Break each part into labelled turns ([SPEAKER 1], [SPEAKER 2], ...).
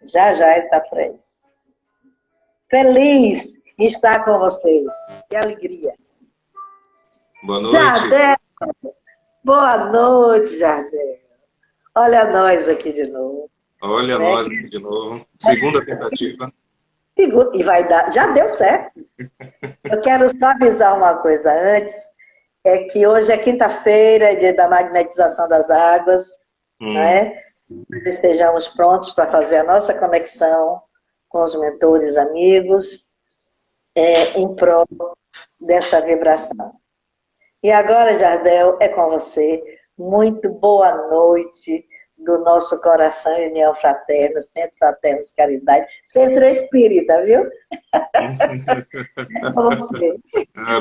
[SPEAKER 1] Já já ele está por aí. Feliz em estar com vocês. Que alegria.
[SPEAKER 2] Boa noite.
[SPEAKER 1] Jardel! Boa noite, Jardel. Olha nós aqui de novo.
[SPEAKER 2] Olha nós aqui de novo. Segunda tentativa.
[SPEAKER 1] E vai dar. Já deu certo. Eu quero só avisar uma coisa antes. É que hoje é quinta-feira, é dia da magnetização das águas. Não é? Nós estejamos prontos para fazer a nossa conexão com os mentores amigos em prol dessa vibração. E agora, Jardel, é com você. Muito boa noite do nosso coração e União Fraterna, Centro Fraterno de Caridade, Centro Espírita, viu? Com você.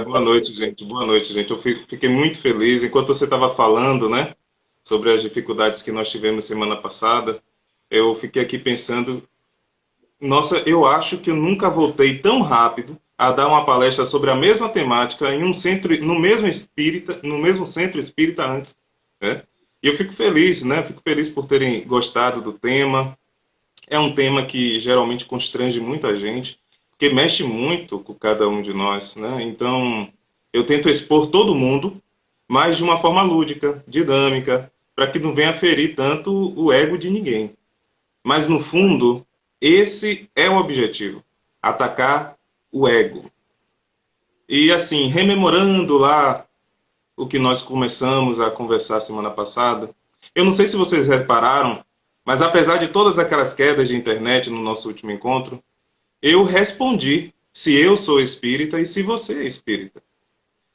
[SPEAKER 2] Boa noite, gente. Boa noite, gente. Eu fiquei muito feliz enquanto você estava falando, né, sobre as dificuldades que nós tivemos semana passada. Eu fiquei aqui pensando, nossa, eu acho que eu nunca voltei tão rápido a dar uma palestra sobre a mesma temática em um centro, no mesmo centro espírita antes, né? E eu fico feliz, né? Fico feliz por terem gostado do tema. É um tema que geralmente constrange muita gente, porque mexe muito com cada um de nós, né? Então, eu tento expor todo mundo, mas de uma forma lúdica, dinâmica, para que não venha ferir tanto o ego de ninguém. Mas, no fundo, esse é o objetivo, atacar o ego. E, assim, rememorando lá o que nós começamos a conversar semana passada, eu não sei se vocês repararam, mas apesar de todas aquelas quedas de internet no nosso último encontro, eu respondi se eu sou espírita e se você é espírita.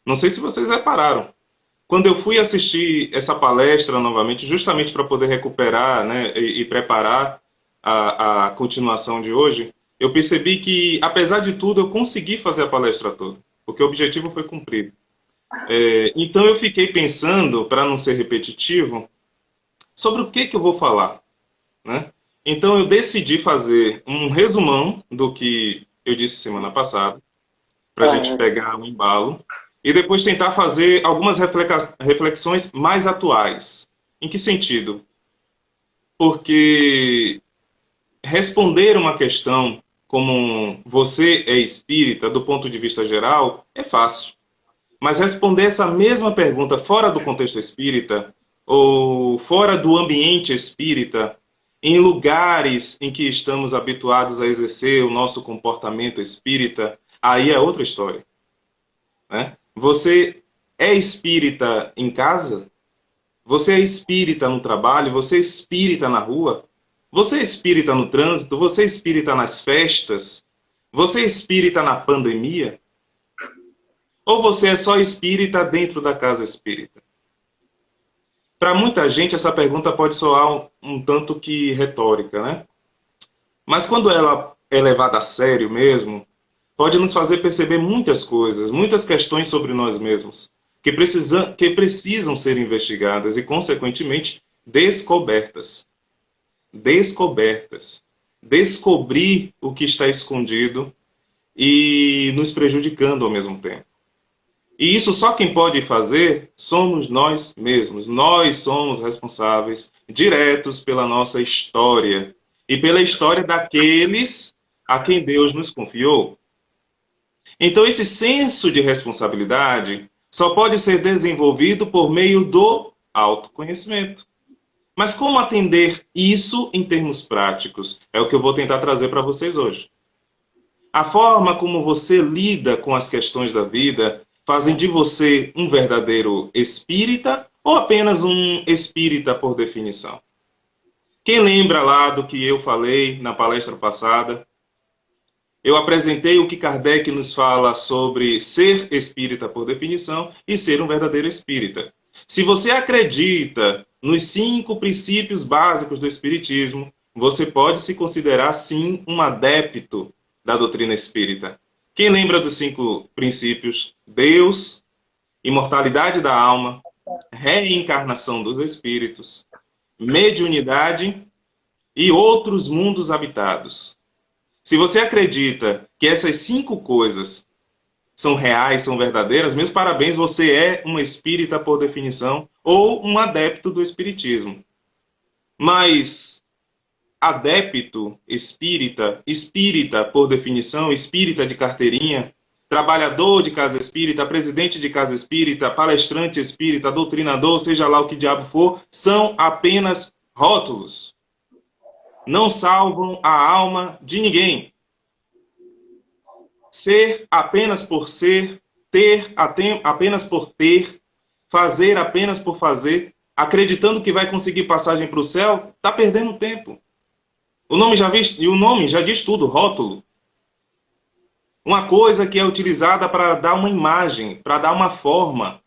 [SPEAKER 2] Não sei se vocês repararam. Quando eu fui assistir essa palestra novamente, justamente para poder recuperar, né, e preparar a continuação de hoje, eu percebi que, apesar de tudo, eu consegui fazer a palestra toda, porque o objetivo foi cumprido. Então eu fiquei pensando, para não ser repetitivo, sobre o que eu vou falar, né? Então eu decidi fazer um resumão do que eu disse semana passada, para a gente pegar um embalo, e depois tentar fazer algumas reflexões mais atuais. Em que sentido? Porque responder uma questão como você é espírita, do ponto de vista geral, é fácil. Mas responder essa mesma pergunta fora do contexto espírita, ou fora do ambiente espírita, em lugares em que estamos habituados a exercer o nosso comportamento espírita, aí é outra história, né? Você é espírita em casa? Você é espírita no trabalho? Você é espírita na rua? Você é espírita no trânsito? Você é espírita nas festas? Você é espírita na pandemia? Ou você é só espírita dentro da casa espírita? Para muita gente, essa pergunta pode soar um tanto que retórica, né? Mas quando ela é levada a sério mesmo, pode nos fazer perceber muitas coisas, muitas questões sobre nós mesmos, que precisam ser investigadas e, consequentemente, descobertas. Descobertas. Descobrir o que está escondido e nos prejudicando ao mesmo tempo. E isso só quem pode fazer somos nós mesmos. Nós somos responsáveis diretos pela nossa história e pela história daqueles a quem Deus nos confiou. Então esse senso de responsabilidade só pode ser desenvolvido por meio do autoconhecimento. Mas como atender isso em termos práticos? É o que eu vou tentar trazer para vocês hoje. A forma como você lida com as questões da vida fazem de você um verdadeiro espírita ou apenas um espírita por definição? Quem lembra lá do que eu falei na palestra passada? Eu apresentei o que Kardec nos fala sobre ser espírita por definição e ser um verdadeiro espírita. Se você acredita nos 5 princípios básicos do espiritismo, você pode se considerar, sim, um adepto da doutrina espírita. Quem lembra dos 5 princípios? Deus, imortalidade da alma, reencarnação dos espíritos, mediunidade e outros mundos habitados. Se você acredita que essas 5 coisas são reais, são verdadeiras, meus parabéns, você é um espírita por definição ou um adepto do espiritismo. Mas adepto espírita, espírita por definição, espírita de carteirinha, trabalhador de casa espírita, presidente de casa espírita, palestrante espírita, doutrinador, seja lá o que diabo for, são apenas rótulos. Não salvam a alma de ninguém. Ser apenas por ser, ter apenas por ter, fazer apenas por fazer, acreditando que vai conseguir passagem para o céu, está perdendo tempo. O nome já diz tudo, rótulo. Uma coisa que é utilizada para dar uma imagem, para dar uma forma,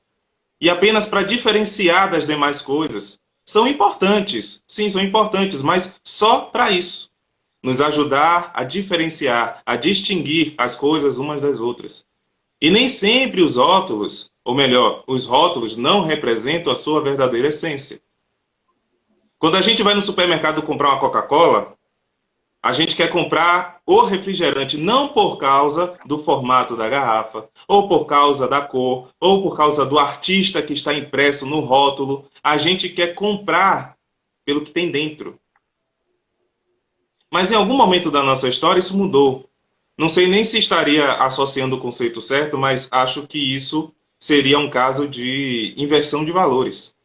[SPEAKER 2] e apenas para diferenciar das demais coisas. São importantes, sim, são importantes, mas só para isso. Nos ajudar a diferenciar, a distinguir as coisas umas das outras. E nem sempre os rótulos, ou melhor, os rótulos não representam a sua verdadeira essência. Quando a gente vai no supermercado comprar uma Coca-Cola, a gente quer comprar o refrigerante não por causa do formato da garrafa, ou por causa da cor, ou por causa do artista que está impresso no rótulo. A gente quer comprar pelo que tem dentro. Mas em algum momento da nossa história isso mudou. Não sei nem se estaria associando o conceito certo, mas acho que isso seria um caso de inversão de valores.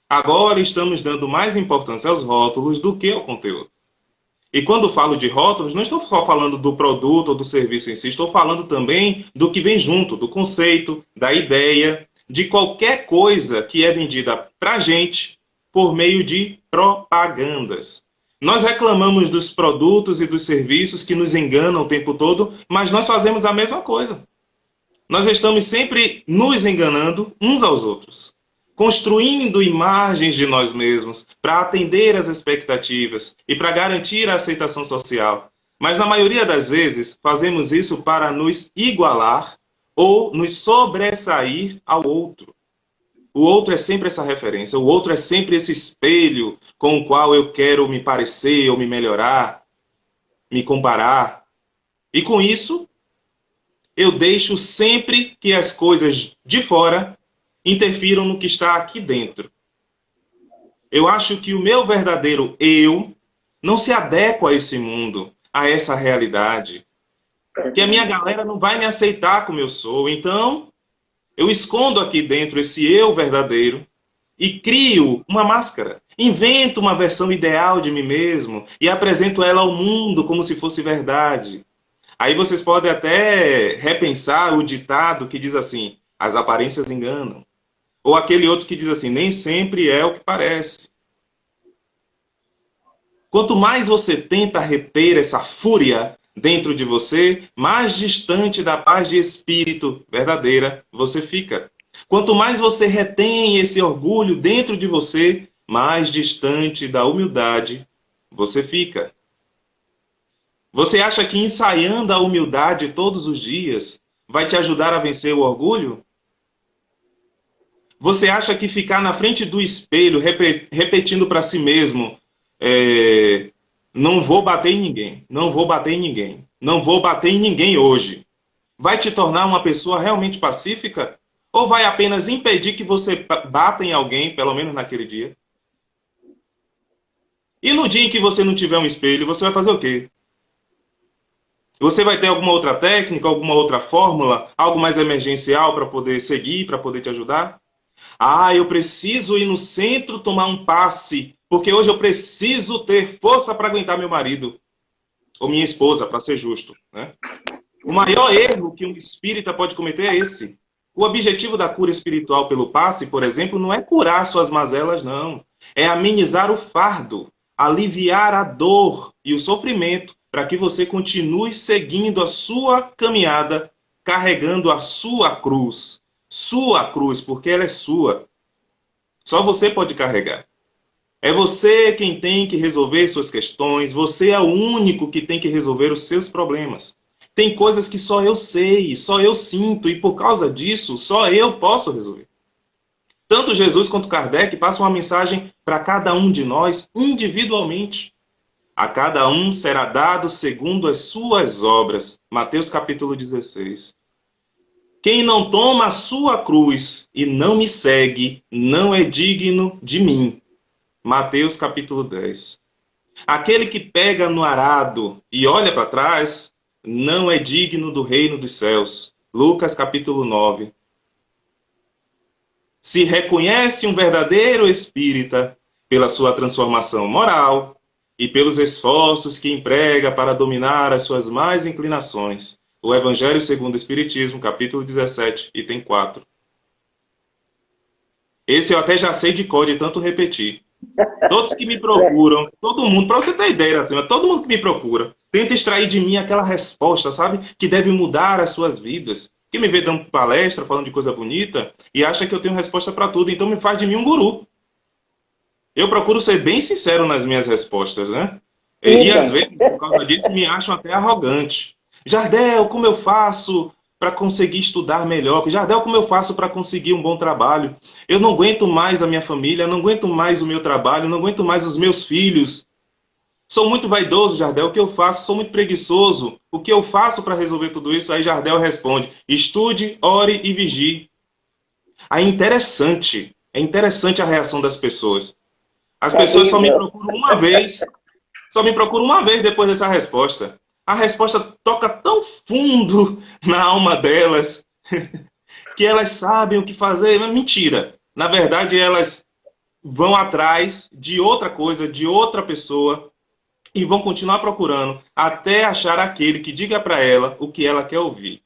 [SPEAKER 2] Agora estamos dando mais importância aos rótulos do que ao conteúdo. E quando falo de rótulos, não estou só falando do produto ou do serviço em si, estou falando também do que vem junto, do conceito, da ideia, de qualquer coisa que é vendida para a gente por meio de propagandas. Nós reclamamos dos produtos e dos serviços que nos enganam o tempo todo, mas nós fazemos a mesma coisa. Nós estamos sempre nos enganando uns aos outros, construindo imagens de nós mesmos para atender às expectativas e para garantir a aceitação social. Mas na maioria das vezes fazemos isso para nos igualar ou nos sobressair ao outro. O outro é sempre essa referência, o outro é sempre esse espelho com o qual eu quero me parecer ou me melhorar, me comparar. E com isso, eu deixo sempre que as coisas de fora interfiram no que está aqui dentro. Eu acho que o meu verdadeiro eu não se adequa a esse mundo, a essa realidade. Que a minha galera não vai me aceitar como eu sou. Então, eu escondo aqui dentro esse eu verdadeiro e crio uma máscara. Invento uma versão ideal de mim mesmo e apresento ela ao mundo como se fosse verdade. Aí vocês podem até repensar o ditado que diz assim, as aparências enganam. Ou aquele outro que diz assim, nem sempre é o que parece. Quanto mais você tenta reter essa fúria dentro de você, mais distante da paz de espírito verdadeira você fica. Quanto mais você retém esse orgulho dentro de você, mais distante da humildade você fica. Você acha que ensaiando a humildade todos os dias vai te ajudar a vencer o orgulho? Você acha que ficar na frente do espelho, repetindo para si mesmo, não vou bater em ninguém, não vou bater em ninguém, não vou bater em ninguém hoje, vai te tornar uma pessoa realmente pacífica? Ou vai apenas impedir que você bata em alguém, pelo menos naquele dia? E no dia em que você não tiver um espelho, você vai fazer o quê? Você vai ter alguma outra técnica, alguma outra fórmula, algo mais emergencial para poder seguir, para poder te ajudar? Ah, eu preciso ir no centro tomar um passe, porque hoje eu preciso ter força para aguentar meu marido. Ou minha esposa, para ser justo, né? O maior erro que um espírita pode cometer é esse. O objetivo da cura espiritual pelo passe, por exemplo, não é curar suas mazelas, não. É amenizar o fardo, aliviar a dor e o sofrimento, para que você continue seguindo a sua caminhada, carregando a sua cruz. Sua cruz, porque ela é sua. Só você pode carregar. É você quem tem que resolver suas questões, você é o único que tem que resolver os seus problemas. Tem coisas que só eu sei, só eu sinto, e por causa disso, só eu posso resolver. Tanto Jesus quanto Kardec passam uma mensagem para cada um de nós individualmente. A cada um será dado segundo as suas obras. Mateus capítulo 16. Quem não toma a sua cruz e não me segue, não é digno de mim. Mateus capítulo 10. Aquele que pega no arado e olha para trás, não é digno do reino dos céus. Lucas capítulo 9. Se reconhece um verdadeiro espírita pela sua transformação moral e pelos esforços que emprega para dominar as suas más inclinações. O Evangelho segundo o Espiritismo, capítulo 17, item 4. Esse eu até já sei de cor, de tanto repetir. Todos que me procuram, todo mundo, para você ter ideia, todo mundo que me procura, tenta extrair de mim aquela resposta, sabe? Que deve mudar as suas vidas. Que me vê dando palestra, falando de coisa bonita, e acha que eu tenho resposta para tudo, então me faz de mim um guru. Eu procuro ser bem sincero nas minhas respostas, né? E às vezes, por causa disso, me acham até arrogante. Jardel, como eu faço para conseguir estudar melhor? Jardel, como eu faço para conseguir um bom trabalho? Eu não aguento mais a minha família, não aguento mais o meu trabalho, não aguento mais os meus filhos. Sou muito vaidoso, Jardel. O que eu faço? Sou muito preguiçoso. O que eu faço para resolver tudo isso? Aí Jardel responde: estude, ore e vigie. Aí é interessante a reação das pessoas. As pessoas só me procuram uma vez, depois dessa resposta. A resposta toca tão fundo na alma delas que elas sabem o que fazer. Mas mentira. Na verdade, elas vão atrás de outra coisa, de outra pessoa, e vão continuar procurando até achar aquele que diga para ela o que ela quer ouvir.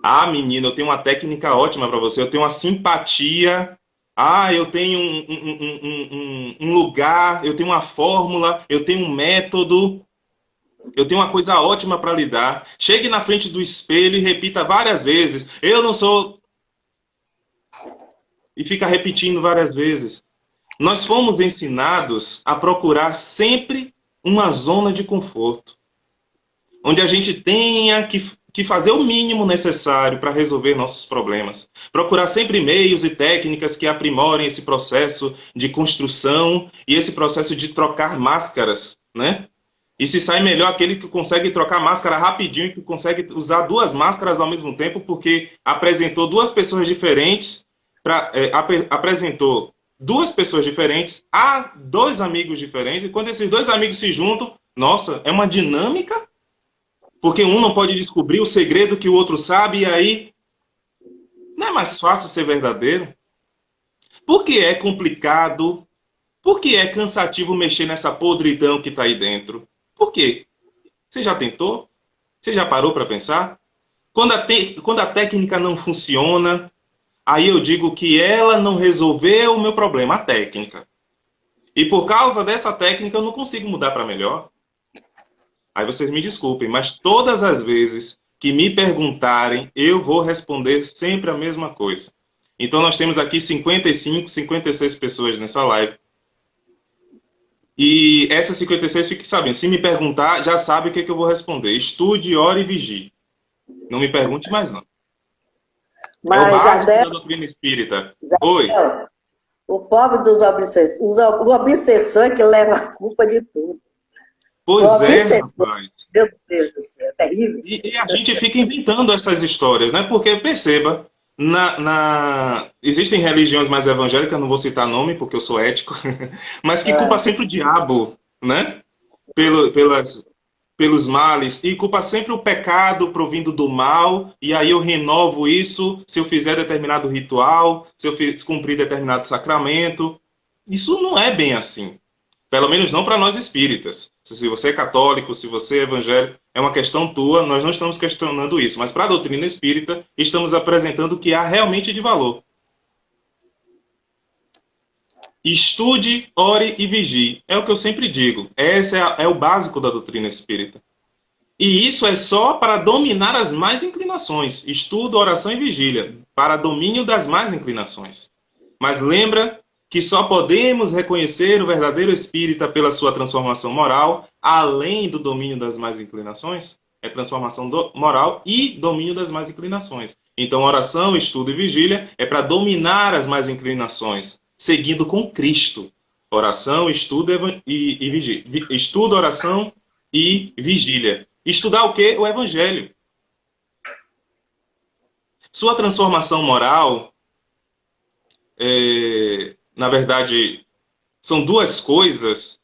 [SPEAKER 2] Ah, menina, eu tenho uma técnica ótima para você, eu tenho uma simpatia. Ah, eu tenho um lugar, eu tenho uma fórmula, eu tenho um método, eu tenho uma coisa ótima para lhe dar. Chegue na frente do espelho e repita várias vezes: eu não sou. E fica repetindo várias vezes. Nós fomos ensinados a procurar sempre uma zona de conforto, onde a gente tenha que fazer o mínimo necessário para resolver nossos problemas. Procurar sempre meios e técnicas que aprimorem esse processo de construção e esse processo de trocar máscaras, né? E se sai melhor aquele que consegue trocar máscara rapidinho e que consegue usar duas máscaras ao mesmo tempo, porque apresentou duas pessoas diferentes, apresentou duas pessoas diferentes a dois amigos diferentes, e quando esses dois amigos se juntam, nossa, é uma dinâmica, porque um não pode descobrir o segredo que o outro sabe, e aí não é mais fácil ser verdadeiro? Por que é complicado? Por que é cansativo mexer nessa podridão que está aí dentro? Por quê? Você já tentou? Você já parou para pensar? Quando a técnica não funciona, aí eu digo que ela não resolveu o meu problema, a técnica. E por causa dessa técnica eu não consigo mudar para melhor. Aí vocês me desculpem, mas todas as vezes que me perguntarem, eu vou responder sempre a mesma coisa. Então nós temos aqui 55, 56 pessoas nessa live. E essas 56 fiquem sabendo. Se me perguntar, já sabe o que eu vou responder. Estude, ore e vigie. Não me pergunte mais não.
[SPEAKER 1] Mas,
[SPEAKER 2] é o básico
[SPEAKER 1] Jardel,
[SPEAKER 2] da doutrina espírita.
[SPEAKER 1] Jardel,
[SPEAKER 2] Oi.
[SPEAKER 1] o pobre dos obsessores. O obsessor é que leva a culpa de tudo.
[SPEAKER 2] Pois é, rapaz.
[SPEAKER 1] Meu Deus do céu, é terrível.
[SPEAKER 2] E a gente fica inventando essas histórias, né? Porque, perceba, existem religiões mais evangélicas, não vou citar nome porque eu sou ético, mas que culpa sempre o diabo, né? Pelos males, e culpa sempre o pecado provindo do mal, e aí eu renovo isso se eu fizer determinado ritual, se eu cumprir determinado sacramento. Isso não é bem assim. Pelo menos não para nós espíritas. Se você é católico, se você é evangélico, é uma questão tua, nós não estamos questionando isso. Mas para a doutrina espírita, estamos apresentando o que há realmente de valor. Estude, ore e vigie. É o que eu sempre digo. Esse é o básico da doutrina espírita. E isso é só para dominar as más inclinações. Estudo, oração e vigília. Para domínio das más inclinações. Mas lembra que só podemos reconhecer o verdadeiro espírita pela sua transformação moral, além do domínio das más inclinações? É transformação moral e domínio das más inclinações. Então, oração, estudo e vigília é para dominar as más inclinações, seguindo com Cristo. Oração, estudo e vigília. Estudo, oração e vigília. Estudar o quê? O Evangelho. Sua transformação moral, na verdade, são duas coisas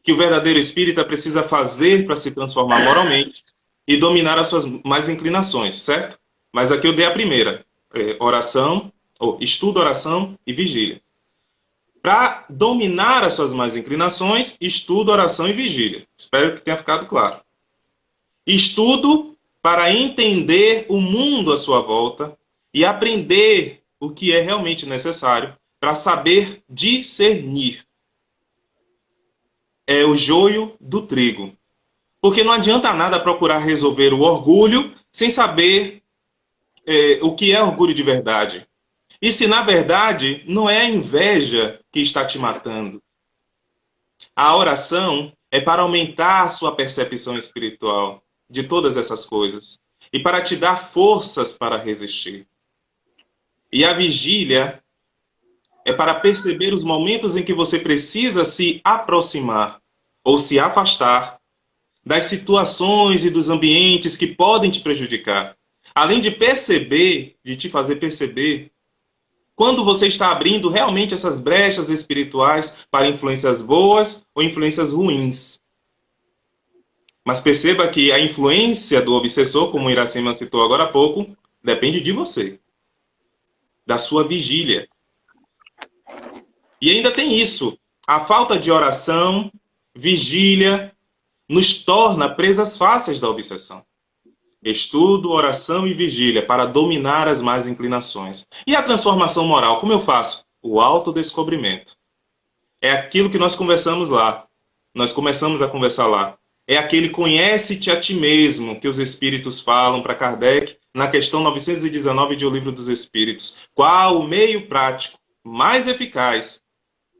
[SPEAKER 2] que o verdadeiro espírita precisa fazer para se transformar moralmente e dominar as suas más inclinações, certo? Mas aqui eu dei a primeira, oração, ou estudo, oração e vigília. Para dominar as suas más inclinações, estudo, oração e vigília. Espero que tenha ficado claro. Estudo para entender o mundo à sua volta e aprender o que é realmente necessário para saber discernir. É o joio do trigo. Porque não adianta nada procurar resolver o orgulho sem saber o que é orgulho de verdade. E se, na verdade, não é a inveja que está te matando. A oração é para aumentar a sua percepção espiritual de todas essas coisas e para te dar forças para resistir. E a vigília é para perceber os momentos em que você precisa se aproximar ou se afastar das situações e dos ambientes que podem te prejudicar. Além de perceber, de te fazer perceber, quando você está abrindo realmente essas brechas espirituais para influências boas ou influências ruins. Mas perceba que a influência do obsessor, como o Iracema citou agora há pouco, depende de você, da sua vigília. E ainda tem isso. A falta de oração, vigília, nos torna presas fáceis da obsessão. Estudo, oração e vigília para dominar as más inclinações. E a transformação moral, como eu faço? O autodescobrimento. É aquilo que nós conversamos lá. Nós começamos a conversar lá. É aquele conhece-te a ti mesmo que os espíritos falam para Kardec na questão 919 de O Livro dos Espíritos. Qual o meio prático mais eficaz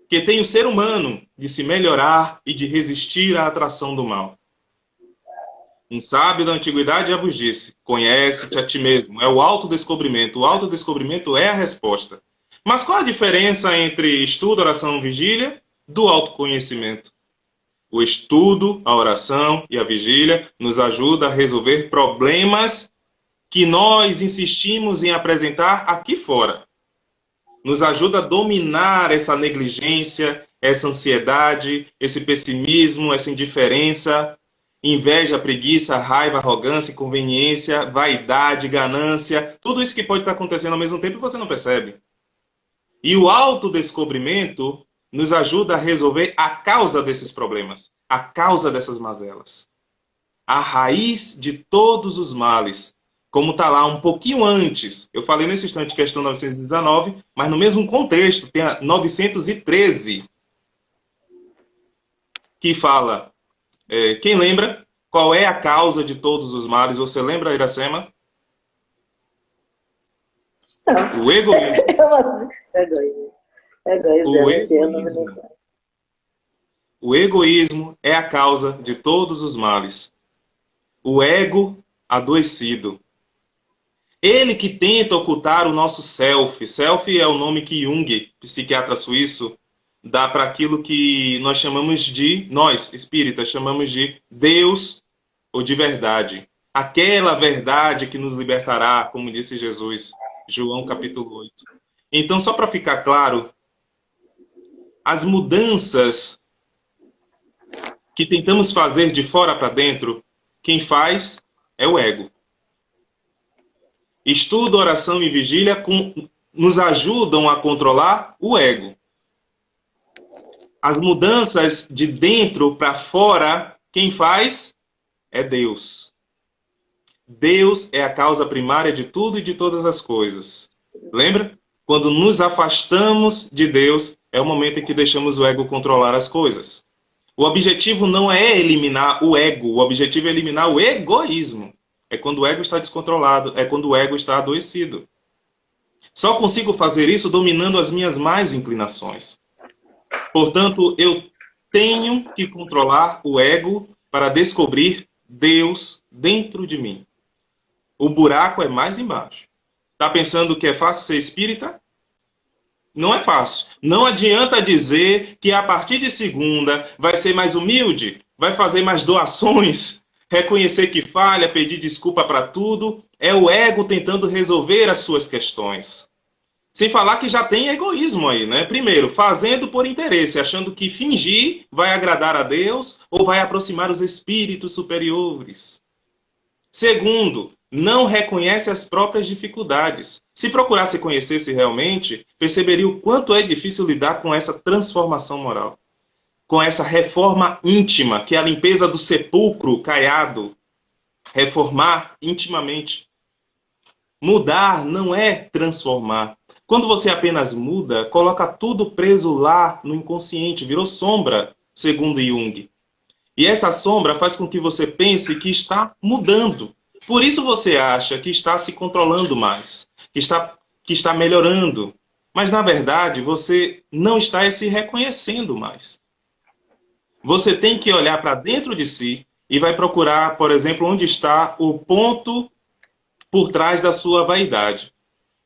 [SPEAKER 2] que tem o ser humano de se melhorar e de resistir à atração do mal? Um sábio da antiguidade já vos disse, conhece-te a ti mesmo. É o autodescobrimento. O autodescobrimento é a resposta. Mas qual a diferença entre estudo, oração e vigília do autoconhecimento? O estudo, a oração e a vigília nos ajuda a resolver problemas que nós insistimos em apresentar aqui fora. Nos ajuda a dominar essa negligência, essa ansiedade, esse pessimismo, essa indiferença, inveja, preguiça, raiva, arrogância, inconveniência, vaidade, ganância, tudo isso que pode estar acontecendo ao mesmo tempo e você não percebe. E o autodescobrimento nos ajuda a resolver a causa desses problemas, a causa dessas mazelas. A raiz de todos os males, como está lá um pouquinho antes. Eu falei nesse instante questão 919, mas no mesmo contexto tem a 913, que fala... quem lembra qual é a causa de todos os males? Você lembra, Iracema?
[SPEAKER 1] Não.
[SPEAKER 2] O egoísmo. O egoísmo é a causa de todos os males. O ego adoecido. Ele que tenta ocultar o nosso self. Self é o nome que Jung, psiquiatra suíço, dá para aquilo que nós chamamos de, nós, espíritas, chamamos de Deus ou de verdade. Aquela verdade que nos libertará, como disse Jesus, João capítulo 8. Então, só para ficar claro, as mudanças que tentamos fazer de fora para dentro, quem faz é o ego. Estudo, oração e vigília nos ajudam a controlar o ego. As mudanças de dentro para fora, quem faz é Deus. Deus é a causa primária de tudo e de todas as coisas. Lembra? Quando nos afastamos de Deus, é o momento em que deixamos o ego controlar as coisas. O objetivo não é eliminar o ego, o objetivo é eliminar o egoísmo. É quando o ego está descontrolado, é quando o ego está adoecido. Só consigo fazer isso dominando as minhas más inclinações. Portanto, eu tenho que controlar o ego para descobrir Deus dentro de mim. O buraco é mais embaixo. Está pensando que é fácil ser espírita? Não é fácil. Não adianta dizer que a partir de segunda vai ser mais humilde, vai fazer mais doações, reconhecer que falha, pedir desculpa para tudo. É o ego tentando resolver as suas questões. Sem falar que já tem egoísmo aí, né? Primeiro, fazendo por interesse, achando que fingir vai agradar a Deus ou vai aproximar os espíritos superiores. Segundo, não reconhece as próprias dificuldades. Se procurasse conhecer-se realmente, perceberia o quanto é difícil lidar com essa transformação moral, com essa reforma íntima, que é a limpeza do sepulcro caiado. Reformar intimamente. Mudar não é transformar. Quando você apenas muda, coloca tudo preso lá no inconsciente, virou sombra, segundo Jung. E essa sombra faz com que você pense que está mudando. Por isso você acha que está se controlando mais, que está melhorando. Mas, na verdade, você não está se reconhecendo mais. Você tem que olhar para dentro de si e vai procurar, por exemplo, onde está o ponto por trás da sua vaidade.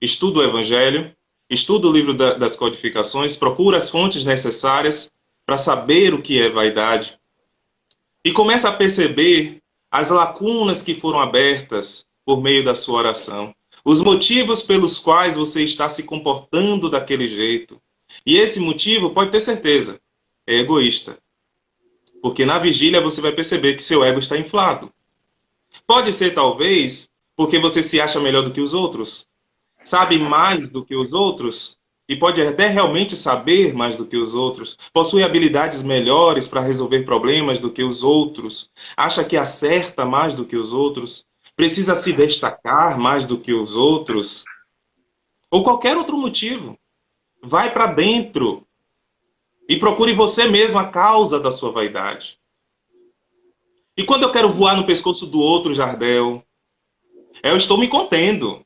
[SPEAKER 2] Estuda o Evangelho, estuda o livro das codificações, procura as fontes necessárias para saber o que é vaidade. E começa a perceber as lacunas que foram abertas por meio da sua oração. Os motivos pelos quais você está se comportando daquele jeito. E esse motivo, pode ter certeza, é egoísta. Porque na vigília você vai perceber que seu ego está inflado. Pode ser, talvez, porque você se acha melhor do que os outros. Sabe mais do que os outros. E pode até realmente saber mais do que os outros. Possui habilidades melhores para resolver problemas do que os outros. Acha que acerta mais do que os outros. Precisa se destacar mais do que os outros. Ou qualquer outro motivo. Vai para dentro. E procure você mesmo a causa da sua vaidade. E quando eu quero voar no pescoço do outro, Jardel, eu estou me contendo.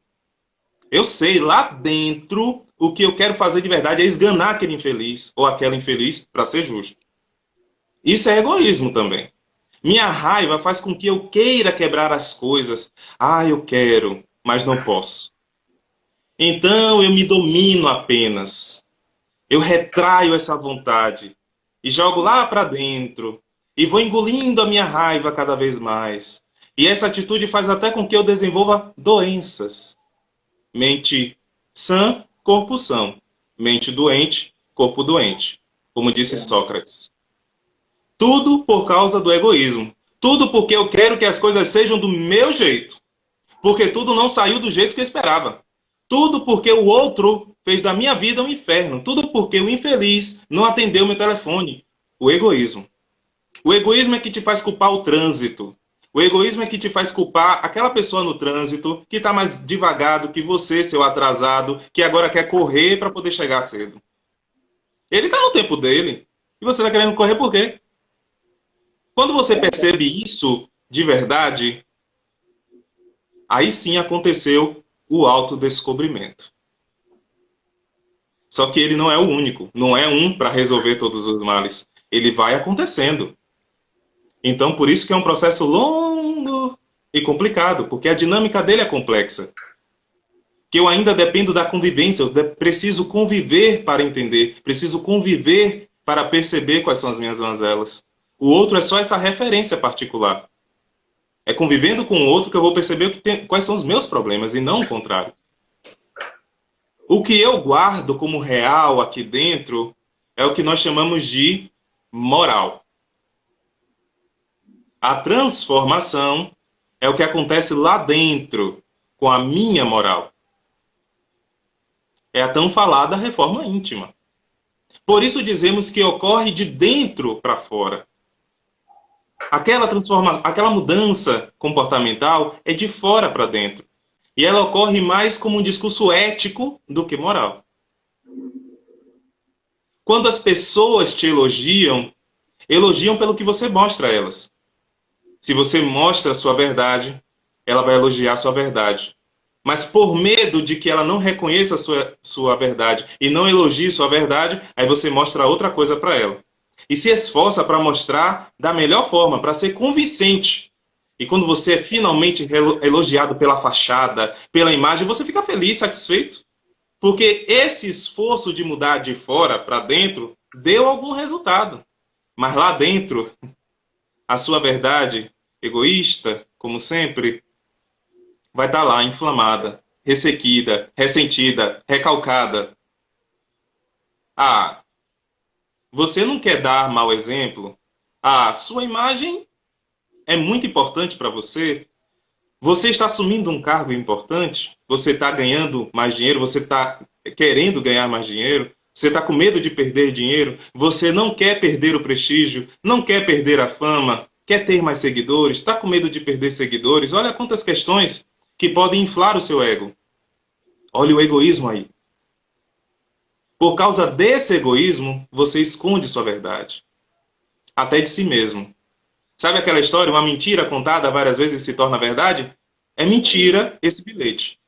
[SPEAKER 2] Eu sei, lá dentro, o que eu quero fazer de verdade é esganar aquele infeliz ou aquela infeliz, para ser justo. Isso é egoísmo também. Minha raiva faz com que eu queira quebrar as coisas. Ah, eu quero, mas não posso. Então eu me domino apenas. Eu retraio essa vontade e jogo lá para dentro e vou engolindo a minha raiva cada vez mais. E essa atitude faz até com que eu desenvolva doenças. Mente sã, corpo são. Mente doente, corpo doente. Como disse Sócrates. Tudo por causa do egoísmo. Tudo porque eu quero que as coisas sejam do meu jeito. Porque tudo não saiu do jeito que eu esperava. Tudo porque o outro fez da minha vida um inferno. Tudo porque o infeliz não atendeu meu telefone. O egoísmo. O egoísmo é que te faz culpar o trânsito. O egoísmo é que te faz culpar aquela pessoa no trânsito que está mais devagar do que você, seu atrasado, que agora quer correr para poder chegar cedo. Ele está no tempo dele. E você está querendo correr por quê? Quando você percebe isso de verdade, aí sim aconteceu o autodescobrimento. Só que ele não é o único. Não é um para resolver todos os males. Ele vai acontecendo. Então, por isso que é um processo longo e complicado, porque a dinâmica dele é complexa. Que eu ainda dependo da convivência, eu preciso conviver para entender, preciso conviver para perceber quais são as minhas mazelas. O outro é só essa referência particular. É convivendo com o outro que eu vou perceber quais são os meus problemas, e não o contrário. O que eu guardo como real aqui dentro é o que nós chamamos de moral. A transformação é o que acontece lá dentro, com a minha moral. É a tão falada reforma íntima. Por isso dizemos que ocorre de dentro para fora. Aquela mudança comportamental é de fora para dentro. E ela ocorre mais como um discurso ético do que moral. Quando as pessoas te elogiam, elogiam pelo que você mostra a elas. Se você mostra a sua verdade, ela vai elogiar a sua verdade. Mas por medo de que ela não reconheça a sua verdade e não elogie sua verdade, aí você mostra outra coisa para ela. E se esforça para mostrar da melhor forma, para ser convincente. E quando você é finalmente elogiado pela fachada, pela imagem, você fica feliz, satisfeito. Porque esse esforço de mudar de fora para dentro deu algum resultado. Mas lá dentro, a sua verdade, egoísta, como sempre, vai estar lá inflamada. ressequida, ressentida, recalcada. Ah, você não quer dar mau exemplo? Ah, sua imagem é muito importante para você? Você está assumindo um cargo importante? Você está ganhando mais dinheiro? Você está querendo ganhar mais dinheiro? Você está com medo de perder dinheiro? Você não quer perder o prestígio? Não quer perder a fama? Quer ter mais seguidores? Está com medo de perder seguidores? Olha quantas questões que podem inflar o seu ego. Olha o egoísmo aí. Por causa desse egoísmo, você esconde sua verdade. Até de si mesmo. Sabe aquela história, uma mentira contada várias vezes se torna verdade? É mentira esse bilhete.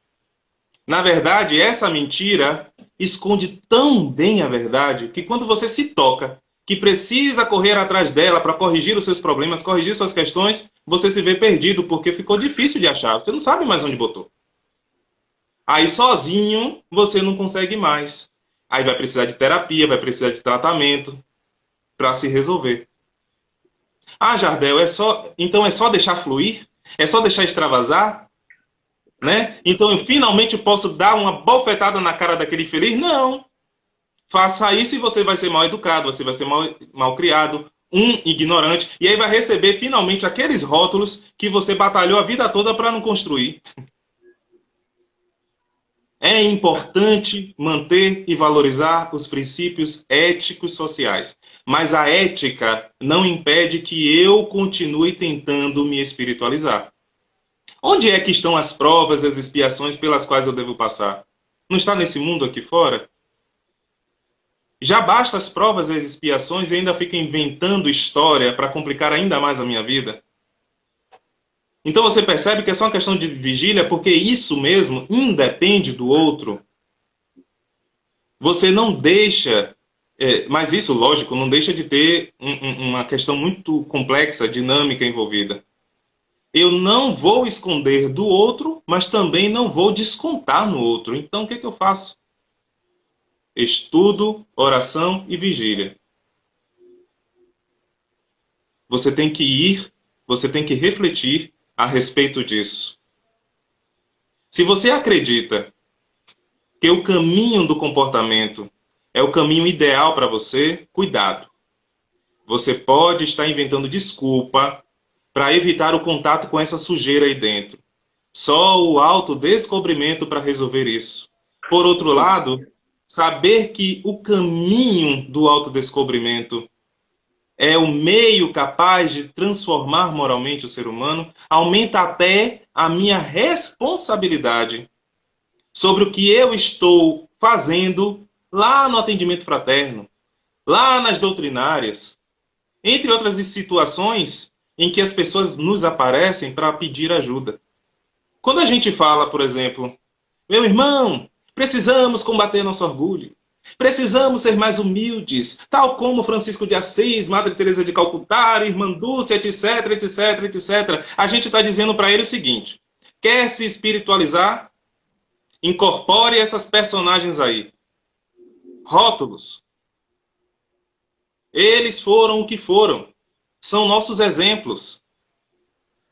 [SPEAKER 2] Na verdade, essa mentira esconde tão bem a verdade que quando você se toca, que precisa correr atrás dela para corrigir os seus problemas, corrigir suas questões, você se vê perdido porque ficou difícil de achar. Você não sabe mais onde botou. Aí sozinho você não consegue mais. Aí vai precisar de terapia, vai precisar de tratamento para se resolver. Ah, Jardel, então é só deixar fluir? É só deixar extravasar? Né? Então eu finalmente posso dar uma bofetada na cara daquele infeliz? Não. Faça isso e você vai ser mal educado, você vai ser mal criado, um ignorante, e aí vai receber finalmente aqueles rótulos que você batalhou a vida toda para não construir. É importante manter e valorizar os princípios éticos sociais. Mas a ética não impede que eu continue tentando me espiritualizar. Onde é que estão as provas e as expiações pelas quais eu devo passar? Não está nesse mundo aqui fora? Já basta as provas e as expiações e ainda fica inventando história para complicar ainda mais a minha vida? Então você percebe que é só uma questão de vigília, porque isso mesmo independe do outro. Você não deixa, mas isso, lógico, não deixa de ter uma questão muito complexa, dinâmica envolvida. Eu não vou esconder do outro, mas também não vou descontar no outro. Então o que eu faço? Estudo, oração e vigília. Você tem que ir, você tem que refletir a respeito disso. Se você acredita que o caminho do comportamento é o caminho ideal para você, cuidado. Você pode estar inventando desculpa para evitar o contato com essa sujeira aí dentro. Só o autodescobrimento para resolver isso. Por outro lado, saber que o caminho do autodescobrimento é o meio capaz de transformar moralmente o ser humano, aumenta até a minha responsabilidade sobre o que eu estou fazendo lá no atendimento fraterno, lá nas doutrinárias, entre outras situações em que as pessoas nos aparecem para pedir ajuda. Quando a gente fala, por exemplo, meu irmão, precisamos combater nosso orgulho. Precisamos ser mais humildes, tal como Francisco de Assis, Madre Teresa de Calcutá, Irmã Dulce, etc, etc, etc. A gente está dizendo para ele o seguinte: quer se espiritualizar? Incorpore essas personagens aí. Rótulos. Eles foram o que foram. São nossos exemplos.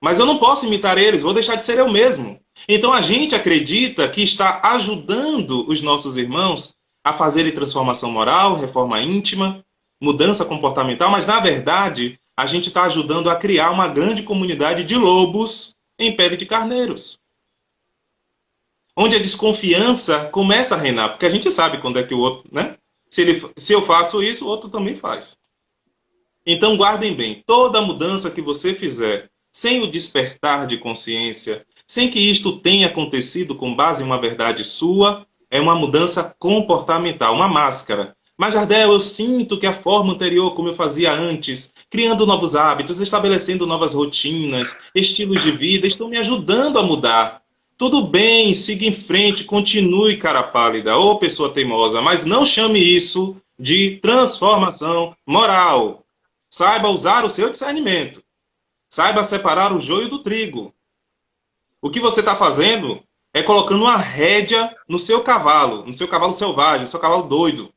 [SPEAKER 2] Mas eu não posso imitar eles, vou deixar de ser eu mesmo. Então a gente acredita que está ajudando os nossos irmãos a fazerem transformação moral, reforma íntima, mudança comportamental, mas na verdade a gente está ajudando a criar uma grande comunidade de lobos em pele de carneiros. Onde a desconfiança começa a reinar, porque a gente sabe quando é que o outro, né? Se eu faço isso, o outro também faz. Então guardem bem, toda mudança que você fizer sem o despertar de consciência, sem que isto tenha acontecido com base em uma verdade sua, é uma mudança comportamental, uma máscara. Mas, Jardel, eu sinto que a forma anterior, como eu fazia antes, criando novos hábitos, estabelecendo novas rotinas, estilos de vida, estão me ajudando a mudar. Tudo bem, siga em frente, continue, cara pálida, ou pessoa teimosa, mas não chame isso de transformação moral. Saiba usar o seu discernimento. Saiba separar o joio do trigo. O que você está fazendo é colocando uma rédea no seu cavalo selvagem, no seu cavalo doido.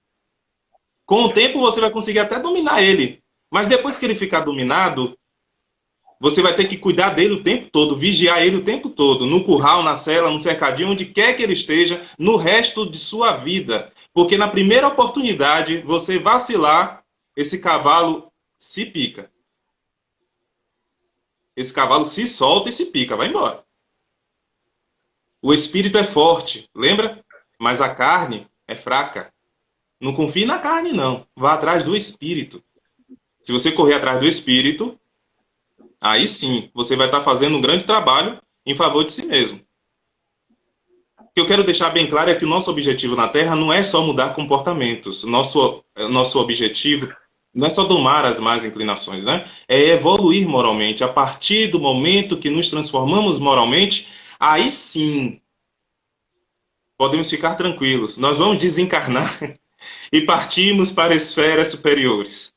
[SPEAKER 2] Com o tempo você vai conseguir até dominar ele. Mas depois que ele ficar dominado, Você vai ter que cuidar dele o tempo todo, vigiar ele o tempo todo, no curral, na cela, no cercadinho, onde quer que ele esteja, no resto de sua vida. Porque na primeira oportunidade, você vacilar, esse cavalo se pica. Esse cavalo se solta e se pica, vai embora. O espírito é forte, lembra? Mas a carne é fraca. Não confie na carne, não. Vá atrás do espírito. Se você correr atrás do espírito, aí sim, você vai estar fazendo um grande trabalho em favor de si mesmo. O que eu quero deixar bem claro é que o nosso objetivo na Terra não é só mudar comportamentos. Nosso objetivo não é só domar as más inclinações, né? É evoluir moralmente. A partir do momento que nos transformamos moralmente, aí sim, podemos ficar tranquilos. Nós vamos desencarnar e partimos para esferas superiores.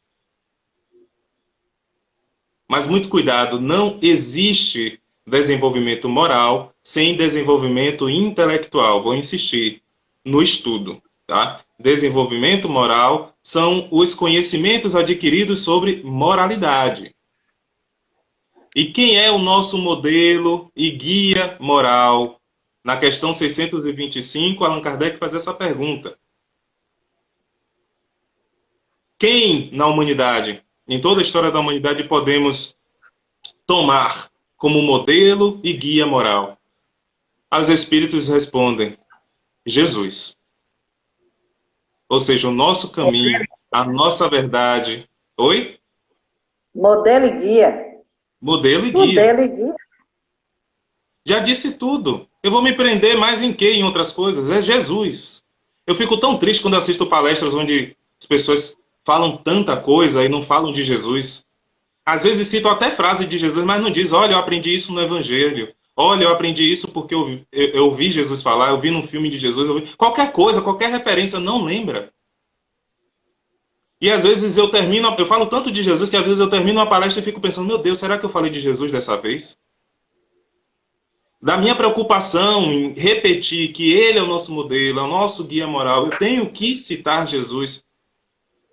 [SPEAKER 2] Mas muito cuidado, não existe desenvolvimento moral sem desenvolvimento intelectual. Vou insistir no estudo, tá? Desenvolvimento moral são os conhecimentos adquiridos sobre moralidade. E quem é o nosso modelo e guia moral? Na questão 625, Allan Kardec faz essa pergunta. Quem na humanidade, em toda a história da humanidade, podemos tomar como modelo e guia moral? Os espíritos respondem: Jesus. Ou seja, o nosso caminho, a nossa verdade. Oi?
[SPEAKER 1] Modelo e guia.
[SPEAKER 2] Modelo e guia.
[SPEAKER 1] Modelo e guia.
[SPEAKER 2] Já disse tudo. Eu vou me prender mais em quê? Em outras coisas? É Jesus. Eu fico tão triste quando assisto palestras onde as pessoas falam tanta coisa e não falam de Jesus. Às vezes citam até frase de Jesus, mas não diz: olha, eu aprendi isso no Evangelho. Olha, eu aprendi isso porque eu ouvi Jesus falar, eu vi num filme de Jesus. Qualquer coisa, qualquer referência, não lembra. E às vezes eu falo tanto de Jesus que às vezes eu termino uma palestra e fico pensando: meu Deus, será que eu falei de Jesus dessa vez? Da minha preocupação em repetir que ele é o nosso modelo, é o nosso guia moral, eu tenho que citar Jesus.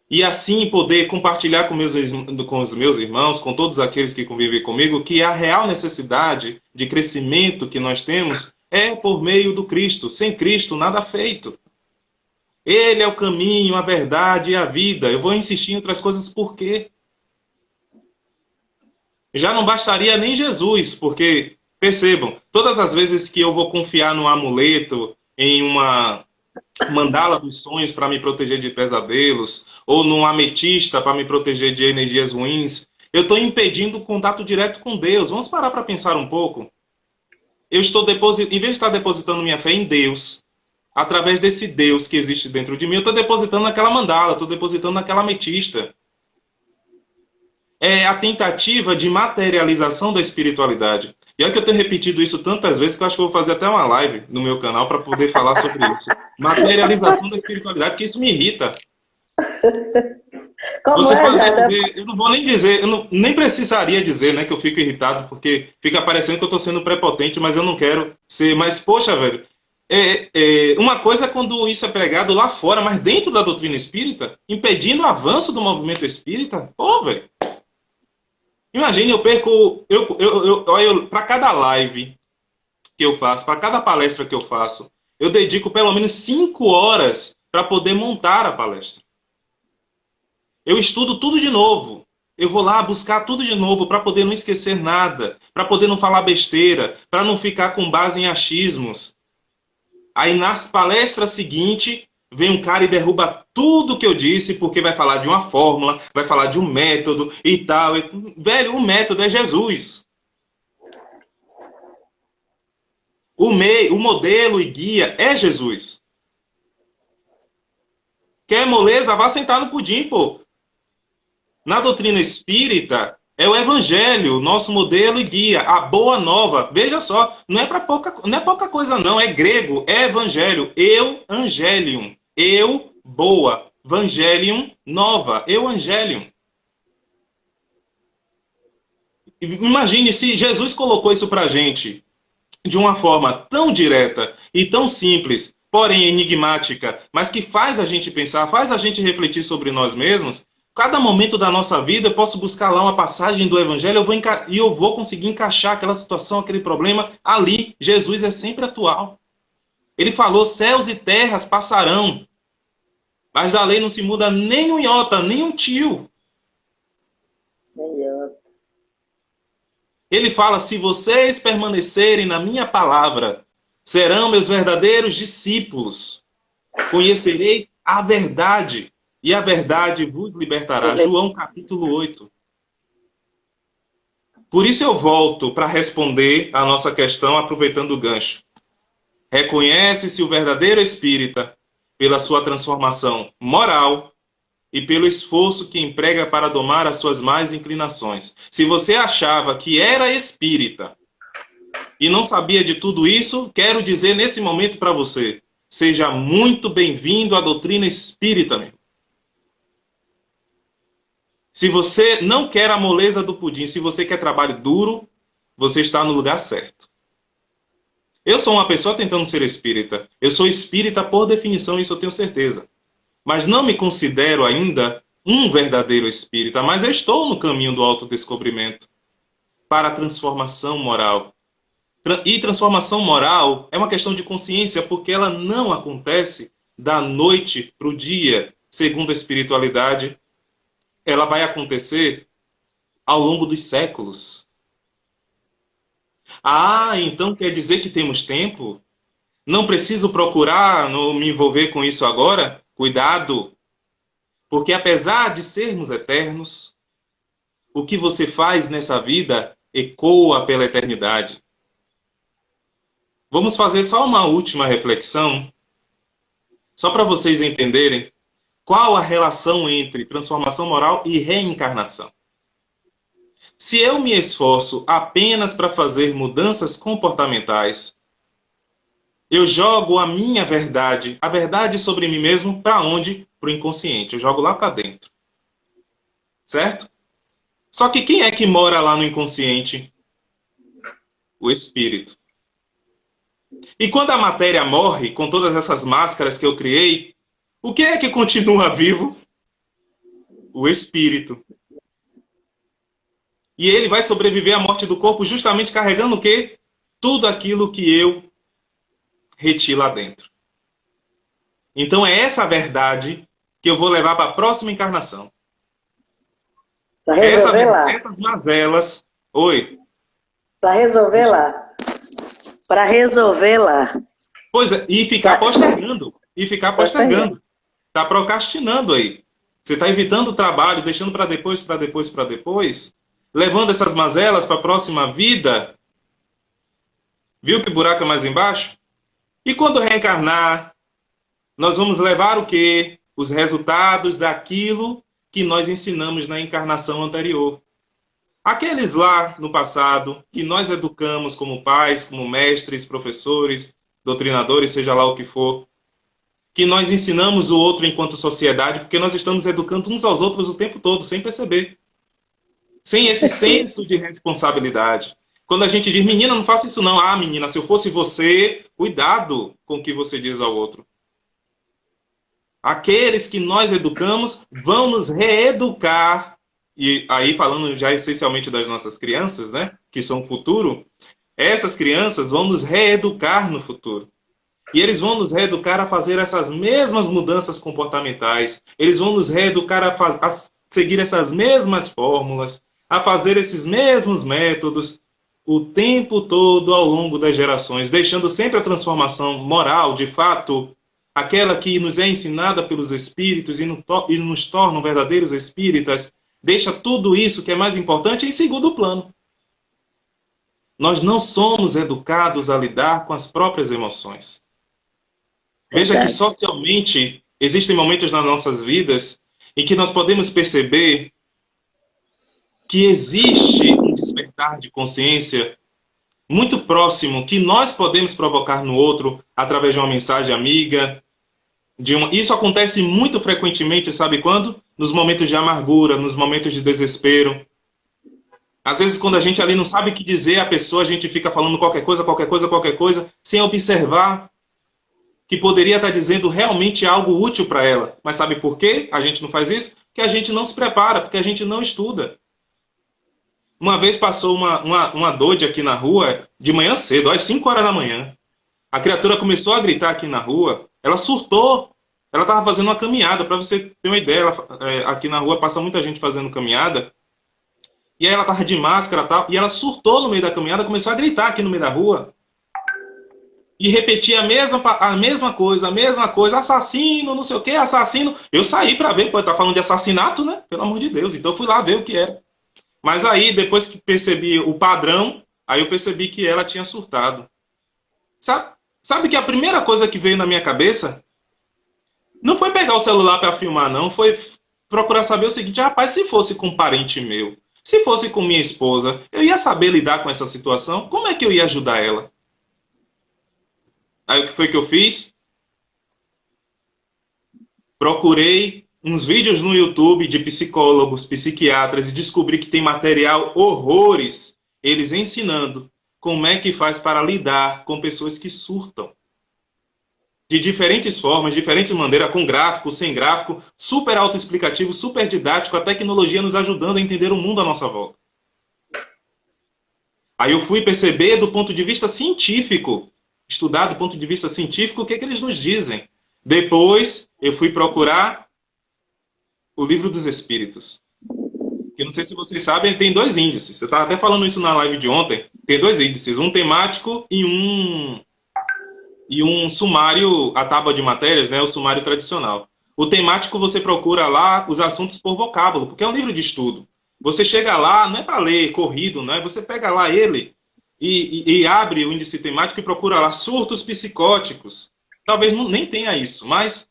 [SPEAKER 2] E assim poder compartilhar com os meus irmãos, com todos aqueles que convivem comigo, que a real necessidade de crescimento que nós temos é por meio do Cristo. Sem Cristo, nada feito. Ele é o caminho, a verdade e a vida. Eu vou insistir em outras coisas por quê? Já não bastaria nem Jesus, porque, percebam, todas as vezes que eu vou confiar num amuleto, em uma mandala dos sonhos para me proteger de pesadelos, ou num ametista para me proteger de energias ruins, eu estou impedindo o contato direto com Deus. Vamos parar para pensar um pouco? Eu estou em vez de estar depositando minha fé em Deus, através desse Deus que existe dentro de mim, eu estou depositando naquela mandala, estou depositando naquela ametista. É a tentativa de materialização da espiritualidade. E olha que eu tenho repetido isso tantas vezes que eu acho que eu vou fazer até uma live no meu canal para poder falar sobre isso. Materialização da espiritualidade, porque isso me irrita.
[SPEAKER 1] Como
[SPEAKER 2] Você pode
[SPEAKER 1] Jada?
[SPEAKER 2] dizer, eu não vou nem dizer, nem precisaria dizer, né, que eu fico irritado, porque fica parecendo que eu estou sendo prepotente, mas eu não quero ser. Mas, poxa, velho, uma coisa é quando isso é pregado lá fora, mas dentro da doutrina espírita, impedindo o avanço do movimento espírita, pô, velho. Imagine, eu perco, para cada live que eu faço, para cada palestra que eu faço, eu dedico pelo menos 5 horas para poder montar a palestra. Eu estudo tudo de novo. Eu vou lá buscar tudo de novo para poder não esquecer nada, para poder não falar besteira, para não ficar com base em achismos. Aí nas palestras seguintes, vem um cara e derruba tudo que eu disse, porque vai falar de uma fórmula, vai falar de um método e tal. Velho, o método é Jesus. O modelo e guia é Jesus. Quer moleza? Vá sentar no pudim, pô. Na doutrina espírita, é o Evangelho, nosso modelo e guia, a boa nova. Veja só, não é pouca coisa não, é grego, é Evangelho, Angelium, boa, Evangelium, nova, Evangelium. Imagine se Jesus colocou isso pra gente de uma forma tão direta e tão simples, porém enigmática, mas que faz a gente pensar, faz a gente refletir sobre nós mesmos. Cada momento da nossa vida, eu posso buscar lá uma passagem do Evangelho e eu vou conseguir encaixar aquela situação, aquele problema ali. Jesus é sempre atual. Ele falou, céus e terras passarão, mas da lei não se muda nem um iota, nem um tio. Ele fala, se vocês permanecerem na minha palavra, serão meus verdadeiros discípulos. Conhecerei a verdade, e a verdade vos libertará. João capítulo 8. Por isso eu volto para responder a nossa questão, aproveitando o gancho. Reconhece-se o verdadeiro espírita pela sua transformação moral e pelo esforço que emprega para domar as suas más inclinações. Se você achava que era espírita e não sabia de tudo isso, quero dizer nesse momento para você, seja muito bem-vindo à doutrina espírita, meu. Se você não quer a moleza do pudim, se você quer trabalho duro, você está no lugar certo. Eu sou uma pessoa tentando ser espírita. Eu sou espírita por definição, isso eu tenho certeza. Mas não me considero ainda um verdadeiro espírita, mas eu estou no caminho do autodescobrimento para a transformação moral. E transformação moral é uma questão de consciência, porque ela não acontece da noite para o dia, segundo a espiritualidade. Ela vai acontecer ao longo dos séculos. Ah, então quer dizer que temos tempo? Não preciso procurar não me envolver com isso agora? Cuidado! Porque apesar de sermos eternos, o que você faz nessa vida ecoa pela eternidade. Vamos fazer só uma última reflexão, só para vocês entenderem qual a relação entre transformação moral e reencarnação. Se eu me esforço apenas para fazer mudanças comportamentais, eu jogo a minha verdade, a verdade sobre mim mesmo, para onde? Para o inconsciente. Eu jogo lá para dentro. Certo? Só que quem é que mora lá no inconsciente? O espírito. E quando a matéria morre, com todas essas máscaras que eu criei, o que é que continua vivo? O espírito. E ele vai sobreviver à morte do corpo justamente carregando o quê? Tudo aquilo que eu reti lá dentro. Então é essa a verdade que eu vou levar para a próxima encarnação.
[SPEAKER 1] Para resolver lá.
[SPEAKER 2] Essas mazelas... Oi?
[SPEAKER 1] Para resolver lá. Para resolver lá.
[SPEAKER 2] Pois é, e ficar postergando. E ficar postergando. Está procrastinando aí. Você está evitando o trabalho, deixando para depois, para depois, para depois, levando essas mazelas para a próxima vida. Viu que buraco é mais embaixo? E quando reencarnar, nós vamos levar o quê? Os resultados daquilo que nós ensinamos na encarnação anterior. Aqueles lá no passado, que nós educamos como pais, como mestres, professores, doutrinadores, seja lá o que for, que nós ensinamos o outro enquanto sociedade, porque nós estamos educando uns aos outros o tempo todo, sem perceber. Sem esse senso de responsabilidade. Quando a gente diz, menina, não faça isso não. Ah, menina, se eu fosse você, cuidado com o que você diz ao outro. Aqueles que nós educamos vão nos reeducar. E aí, falando já essencialmente das nossas crianças, né, que são o futuro, essas crianças vão nos reeducar no futuro. E eles vão nos reeducar a fazer essas mesmas mudanças comportamentais. Eles vão nos reeducar a seguir essas mesmas fórmulas, a fazer esses mesmos métodos o tempo todo ao longo das gerações, deixando sempre a transformação moral, de fato, aquela que nos é ensinada pelos espíritos e nos tornam verdadeiros espíritas, deixa tudo isso que é mais importante em segundo plano. Nós não somos educados a lidar com as próprias emoções. Veja que socialmente existem momentos nas nossas vidas em que nós podemos perceber que existe um despertar de consciência muito próximo que nós podemos provocar no outro através de uma mensagem amiga. Isso acontece muito frequentemente, sabe quando? Nos momentos de amargura, nos momentos de desespero. Às vezes, quando a gente ali não sabe o que dizer à pessoa, a gente fica falando qualquer coisa, sem observar que poderia estar dizendo realmente algo útil para ela. Mas sabe por quê a gente não faz isso? que a gente não se prepara, porque a gente não estuda. Uma vez passou uma doide aqui na rua, de manhã cedo, às 5 horas da manhã. A criatura começou a gritar aqui na rua, ela surtou. Ela estava fazendo uma caminhada, para você ter uma ideia. Aqui na rua passa muita gente fazendo caminhada. E aí ela estava de máscara e tal, e ela surtou no meio da caminhada, começou a gritar aqui no meio da rua. E repetia a mesma coisa, assassino, não sei o que, assassino. Eu saí para ver, pô, tá falando de assassinato, né? Pelo amor de Deus. Então eu fui lá ver o que era. Mas aí, depois que percebi o padrão, aí eu percebi que ela tinha surtado. Sabe que a primeira coisa que veio na minha cabeça não foi pegar o celular para filmar, não. Foi procurar saber o seguinte: rapaz, se fosse com um parente meu, se fosse com minha esposa, eu ia saber lidar com essa situação? Como é que eu ia ajudar ela? Aí o que foi que eu fiz? Procurei uns vídeos no YouTube de psicólogos, psiquiatras e descobri que tem material horrores, eles ensinando como é que faz para lidar com pessoas que surtam. De diferentes formas, diferentes maneiras, com gráfico, sem gráfico, super autoexplicativo, super didático, a tecnologia nos ajudando a entender o mundo à nossa volta. Aí eu fui perceber do ponto de vista científico, estudar do ponto de vista científico o que eles nos dizem. Depois eu fui procurar o Livro dos Espíritos. Eu não sei se vocês sabem, tem 2 índices. Eu estava até falando isso na live de ontem. Tem 2 índices, um temático e um sumário, a tábua de matérias, né, o sumário tradicional. O temático você procura lá os assuntos por vocábulo, porque é um livro de estudo. Você chega lá, não é para ler corrido, né? Você pega lá ele e abre o índice temático e procura lá surtos psicóticos. Talvez nem tenha isso, mas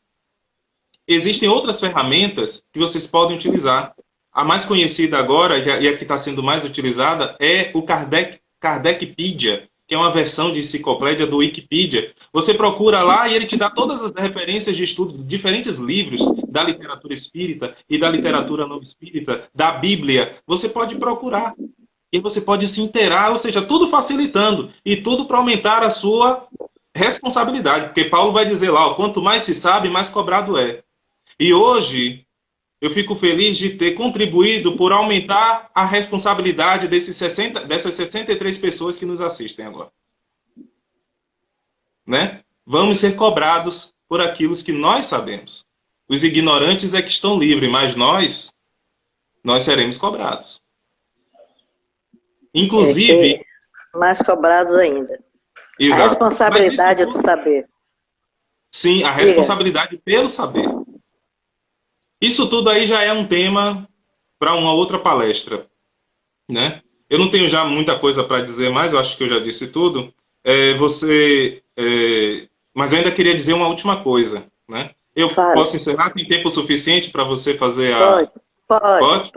[SPEAKER 2] existem outras ferramentas que vocês podem utilizar. A mais conhecida agora, e a que está sendo mais utilizada, é o Kardecpedia, que é uma versão de enciclopédia do Wikipedia. Você procura lá e ele te dá todas as referências de estudo de diferentes livros da literatura espírita e da literatura não espírita, da Bíblia. Você pode procurar. E você pode se inteirar, ou seja, tudo facilitando. E tudo para aumentar a sua responsabilidade. Porque Paulo vai dizer lá, ó, quanto mais se sabe, mais cobrado é. E hoje, eu fico feliz de ter contribuído por aumentar a responsabilidade dessas 63 pessoas que nos assistem agora. Né? Vamos ser cobrados por aquilo que nós sabemos. Os ignorantes é que estão livres, mas nós seremos cobrados. Inclusive...
[SPEAKER 1] mais cobrados ainda.
[SPEAKER 2] Exato.
[SPEAKER 1] A responsabilidade é do saber.
[SPEAKER 2] Sim, a responsabilidade pelo saber. Isso tudo aí já é um tema para uma outra palestra, né? Eu não tenho já muita coisa para dizer mais, eu acho que eu já disse tudo. Mas eu ainda queria dizer uma última coisa, né? Eu posso encerrar? Tem tempo suficiente para você fazer a...
[SPEAKER 1] Pode.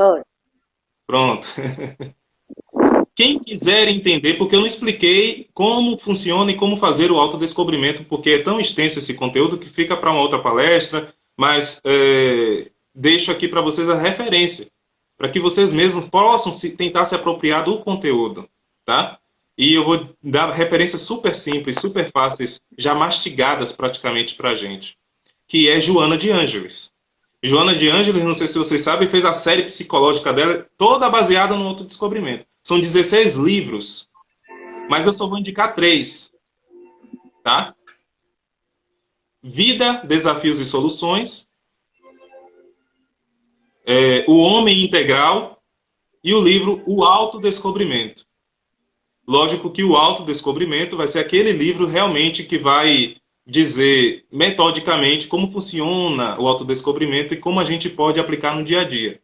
[SPEAKER 2] Pronto. Quem quiser entender, porque eu não expliquei como funciona e como fazer o autodescobrimento, porque é tão extenso esse conteúdo que fica para uma outra palestra, mas deixo aqui para vocês a referência, para que vocês mesmos possam tentar se apropriar do conteúdo, tá? E eu vou dar referências super simples, super fáceis, já mastigadas praticamente para a gente, que é Joana de Ângeles. Joana de Ângeles, não sei se vocês sabem, fez a série psicológica dela, toda baseada no autodescobrimento. São 16 livros, mas eu só vou indicar 3, tá? Vida, Desafios e Soluções, O Homem Integral e o livro O Autodescobrimento. Lógico que o autodescobrimento vai ser aquele livro realmente que vai dizer metodicamente como funciona o autodescobrimento e como a gente pode aplicar no dia a dia.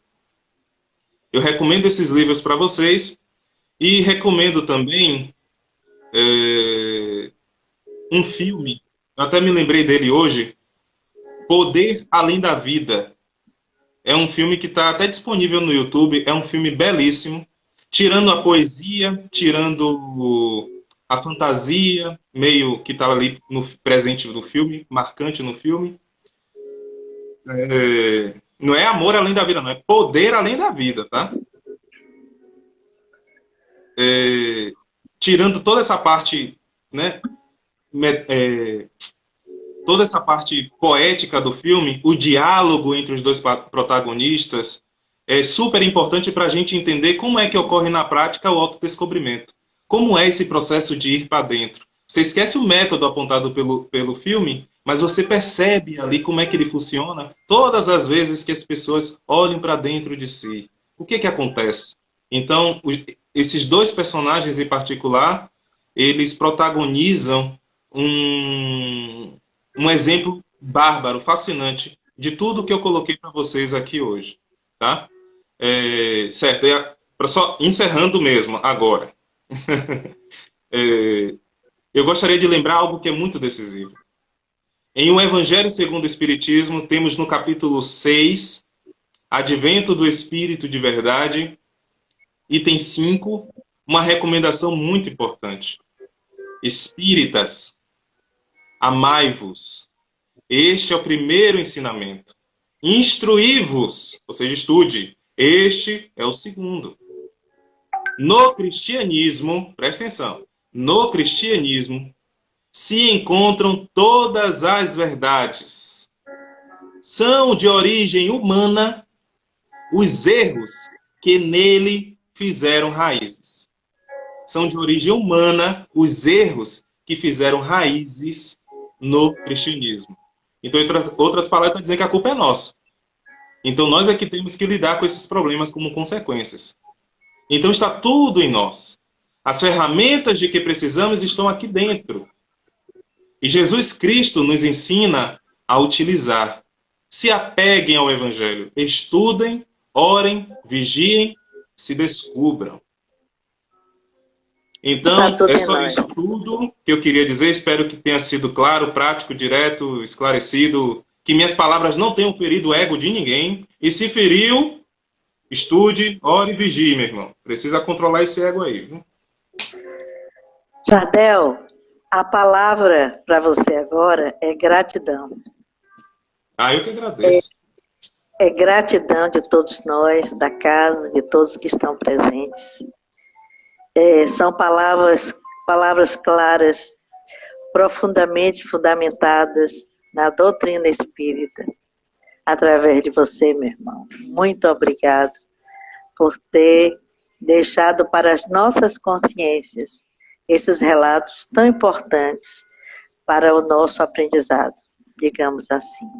[SPEAKER 2] Eu recomendo esses livros para vocês e recomendo também um filme, eu até me lembrei dele hoje, Poder Além da Vida. É um filme que está até disponível no YouTube, é um filme belíssimo, tirando a poesia, tirando a fantasia, meio que está ali no presente do filme, marcante no filme. Não é amor além da vida, não, é poder além da vida, tá? Tirando toda essa parte, né, toda essa parte poética do filme, o diálogo entre os dois protagonistas, é super importante para a gente entender como é que ocorre na prática o autodescobrimento. Como é esse processo de ir para dentro. Você esquece o método apontado pelo filme, mas você percebe ali como é que ele funciona todas as vezes que as pessoas olham para dentro de si. O que acontece? Então, esses dois personagens em particular, eles protagonizam um exemplo bárbaro, fascinante, de tudo que eu coloquei para vocês aqui hoje. Tá? Certo, para só encerrando mesmo agora. Eu gostaria de lembrar algo que é muito decisivo. Em O Evangelho segundo o Espiritismo, temos no capítulo 6, Advento do Espírito de Verdade, item 5, uma recomendação muito importante. Espíritas, amai-vos. Este é o primeiro ensinamento. Instruí-vos, ou seja, estude. Este é o segundo. No cristianismo, presta atenção, no cristianismo se encontram todas as verdades. São de origem humana os erros que nele fizeram raízes. São de origem humana os erros que fizeram raízes no cristianismo. Então, em outras palavras, está dizendo que a culpa é nossa. Então, nós é que temos que lidar com esses problemas como consequências. Então, está tudo em nós. As ferramentas de que precisamos estão aqui dentro. E Jesus Cristo nos ensina a utilizar. Se apeguem ao Evangelho. Estudem, orem, vigiem, se descubram. Então, é só isso tudo que eu queria dizer. Espero que tenha sido claro, prático, direto, esclarecido. Que minhas palavras não tenham ferido o ego de ninguém. E se feriu, estude, ore e vigie, meu irmão. Precisa controlar esse ego aí. Viu?
[SPEAKER 1] Jardel, a palavra para você agora é gratidão.
[SPEAKER 2] Eu que agradeço.
[SPEAKER 1] É gratidão de todos nós, da casa, de todos que estão presentes. São palavras claras, profundamente fundamentadas na doutrina espírita, através de você, meu irmão. Muito obrigado por ter deixado para as nossas consciências esses relatos tão importantes para o nosso aprendizado, digamos assim.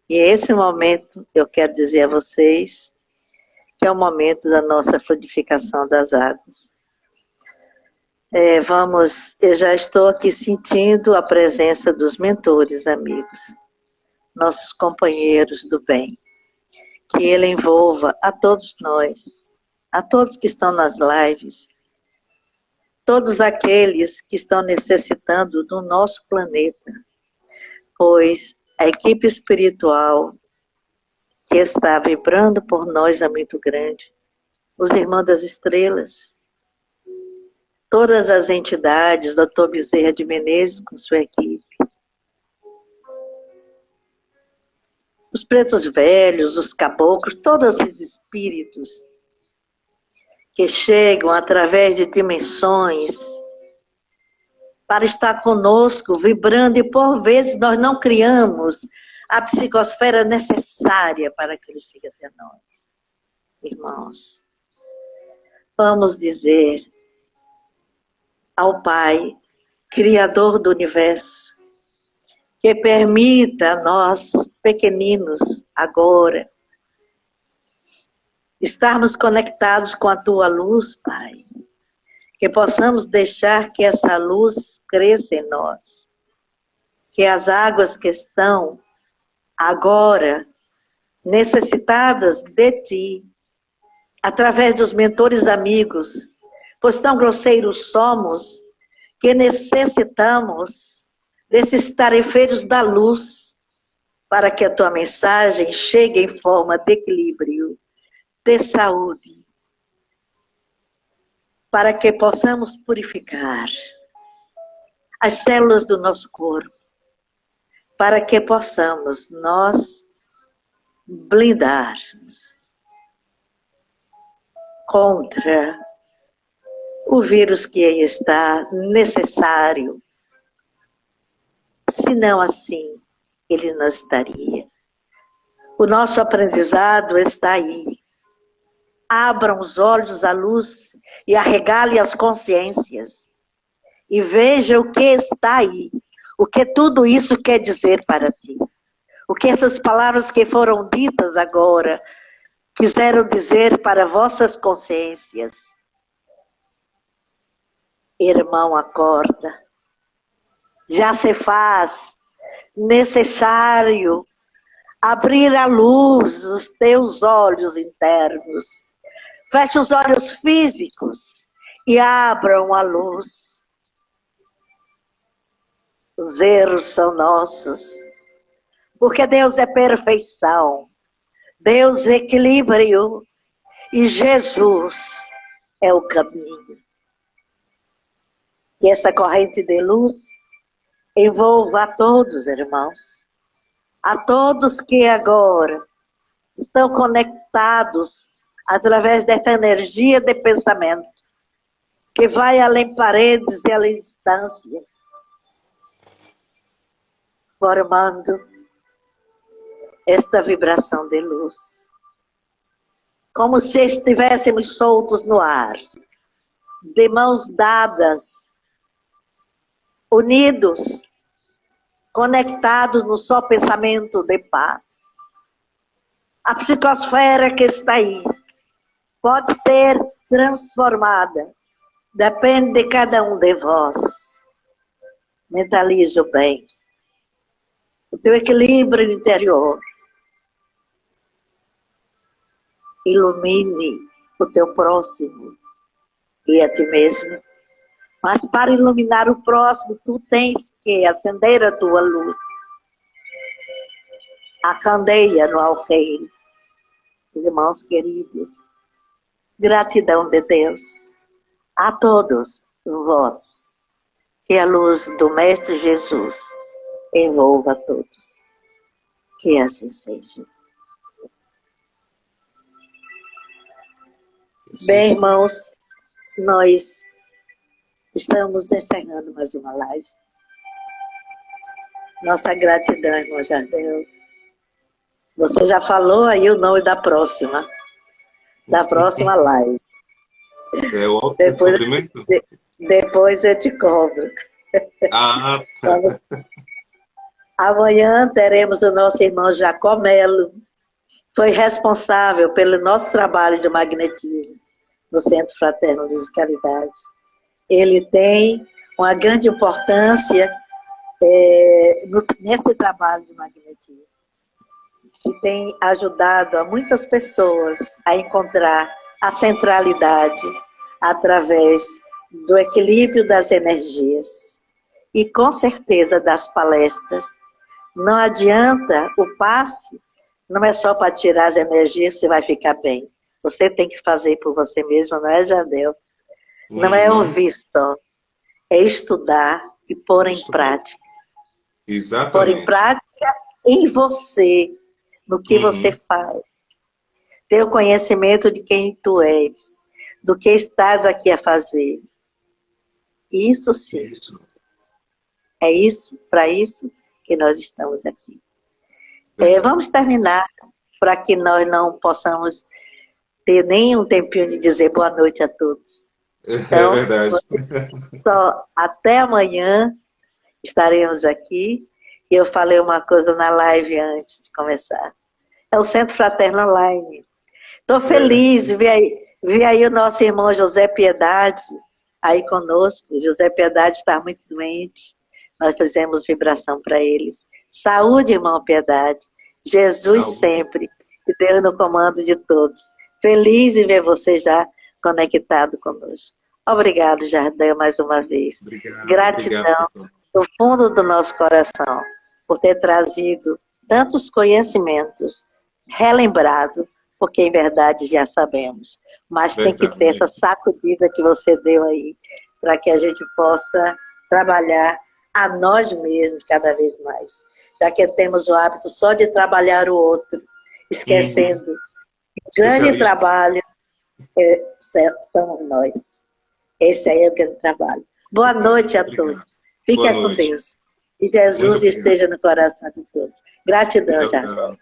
[SPEAKER 1] E esse momento, eu quero dizer a vocês, que é o momento da nossa fluidificação das águas. Eu já estou aqui sentindo a presença dos mentores, amigos, nossos companheiros do bem. Que ele envolva a todos nós, a todos que estão nas lives, todos aqueles que estão necessitando do nosso planeta, pois a equipe espiritual que está vibrando por nós é muito grande. Os Irmãos das Estrelas, todas as entidades, Dr. Bezerra de Menezes com sua equipe, os pretos velhos, os caboclos, todos esses espíritos que chegam através de dimensões para estar conosco, vibrando, e por vezes nós não criamos a psicosfera necessária para que ele chegue até nós. Irmãos, vamos dizer ao Pai, Criador do Universo, que permita a nós, pequeninos, agora, estarmos conectados com a Tua luz, Pai. Que possamos deixar que essa luz cresça em nós. Que as águas que estão agora necessitadas de Ti, através dos mentores amigos, pois tão grosseiros somos, que necessitamos desses tarefeiros da luz, para que a Tua mensagem chegue em forma de equilíbrio, de saúde, para que possamos purificar as células do nosso corpo, para que possamos nós blindarmos contra o vírus que aí está necessário. Se senão assim ele não estaria. O nosso aprendizado está aí. Abram os olhos à luz e arregale as consciências. E veja o que está aí. O que tudo isso quer dizer para ti. O que essas palavras que foram ditas agora quiseram dizer para vossas consciências. Irmão, acorda. Já se faz necessário abrir à luz os teus olhos internos. Feche os olhos físicos e abram a luz. Os erros são nossos, porque Deus é perfeição, Deus é equilíbrio e Jesus é o caminho. E esta corrente de luz envolva a todos, irmãos, a todos que agora estão conectados através desta energia de pensamento, que vai além paredes e além distâncias, formando esta vibração de luz. Como se estivéssemos soltos no ar, de mãos dadas, unidos, conectados no só pensamento de paz. A psicosfera que está aí pode ser transformada. Depende de cada um de vós. Mentalize o bem. O teu equilíbrio interior. Ilumine o teu próximo e a ti mesmo. Mas para iluminar o próximo, tu tens que acender a tua luz. A candeia no alqueire. Irmãos queridos, gratidão de Deus a todos vós, que a luz do Mestre Jesus envolva a todos. Que assim seja. Bem, irmãos, nós estamos encerrando mais uma live. Nossa gratidão, irmão Jardel. Você já falou aí o nome da próxima live.
[SPEAKER 2] É o autocumprimento?
[SPEAKER 1] Depois eu te cobro.
[SPEAKER 2] Ah,
[SPEAKER 1] amanhã teremos o nosso irmão Jacó Melo. Foi responsável pelo nosso trabalho de magnetismo no Centro Fraterno de Musicalidade. Ele tem uma grande importância nesse trabalho de magnetismo, que tem ajudado a muitas pessoas a encontrar a centralidade através do equilíbrio das energias. E com certeza das palestras. Não adianta o passe, não é só para tirar as energias, você vai ficar bem. Você tem que fazer por você mesmo, não é, Jardel? Não é ouvir só, é estudar e pôr em prática.
[SPEAKER 2] Exatamente.
[SPEAKER 1] Pôr em prática em você, no que você faz. Ter o conhecimento de quem tu és, do que estás aqui a fazer. Isso sim. É isso, para isso que nós estamos aqui. Vamos terminar, para que nós não possamos ter nem um tempinho de dizer boa noite a todos. Então,
[SPEAKER 2] é verdade.
[SPEAKER 1] Só até amanhã estaremos aqui. E eu falei uma coisa na live antes de começar. É o Centro Fraterno Online. Estou feliz de ver aí o nosso irmão José Piedade aí conosco. José Piedade está muito doente. Nós fizemos vibração para eles. Saúde, irmão Piedade. Jesus sempre. E Deus no comando de todos. Feliz em ver você já conectado conosco. Obrigado, Jardel, mais uma vez.
[SPEAKER 2] Obrigado,
[SPEAKER 1] gratidão do fundo do nosso coração por ter trazido tantos conhecimentos, relembrado, porque em verdade já sabemos. Mas tem que ter essa sacudida que você deu aí, para que a gente possa trabalhar a nós mesmos cada vez mais. Já que temos o hábito só de trabalhar o outro, esquecendo que o grande trabalho somos nós. Esse aí é o grande trabalho. Boa noite a todos. Fiquem com Deus. Que Jesus esteja no coração de todos. Gratidão, já.